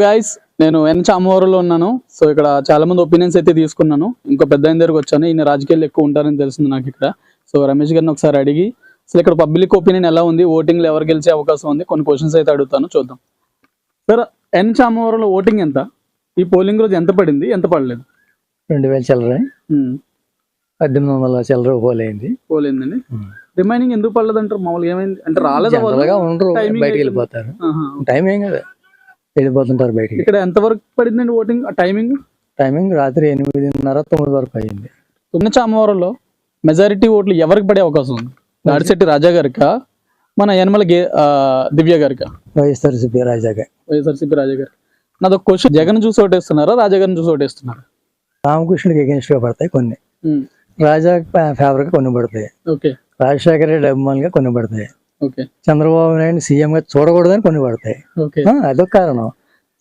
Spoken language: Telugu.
గైస్, నేను చామవరంలో ఉన్నాను. సో ఇక్కడ చాలా మంది ఒపీనియన్స్ అయితే తీసుకున్నాను. ఇంకో పెద్ద ఆయన దగ్గరకు వచ్చాను. ఈయన రాజకీయాలు ఎక్కువ ఉంటారని తెలిసింది నాకు ఇక్కడ. సో రమేష్ గారిని ఒకసారి అడిగి అసలు ఇక్కడ పబ్లిక్ ఒపీనియన్ ఎలా ఉంది, ఓటింగ్లో ఎవరు గెలిచే అవకాశం ఉంది, కొన్ని క్వశ్చన్స్ అయితే అడుగుతాను, చూద్దాం. సార్, చామవరంలో ఓటింగ్ ఎంత? ఈ పోలింగ్ రోజు ఎంత పడింది, ఎంత పడలేదు? 2000 చిల్లర, 1800 చిల్లర పోలేందండి. రిమైనింగ్ ఎందుకు పడలేదు అంటారు? మామూలుగా ఏమైంది అంటే రాలేదు, ఉండరు, బయటకు వెళ్ళిపోతారు. టైం ఏం కదా, వెళ్ళిపోతుంటారు బయటికి. ఇక్కడ ఎంత వరకు పడిందండి ఓటింగ్ టైమింగ్ రాత్రి 8:30, 9 వరకు అయింది. చామవరంలో మెజారిటీ ఓట్లు ఎవరికి పడే అవకాశం ఉంది? దాడిశెట్టి రాజా గారికా, మన యనమల దివ్య గారికా? వైఎస్ఆర్సీపీ రాజా గారు. నాది ఒక క్వశ్చన్, జగన్ చూసి ఓటేస్తున్నారా, రాజా గారిని చూసి ఓటేస్తున్నారా? రామకృష్ణుడికి అగెన్స్ట్ గా పడతాయి కొన్ని, రాజా ఫేవర్ గా కొన్ని పడతాయి, రాజశేఖర రెడ్డి అభిమానులుగా కొన్ని పడతాయి, చంద్రబాబు నాయుడు సీఎం గా చూడకూడదని కొన్ని పడతాయి. అదొక కారణం.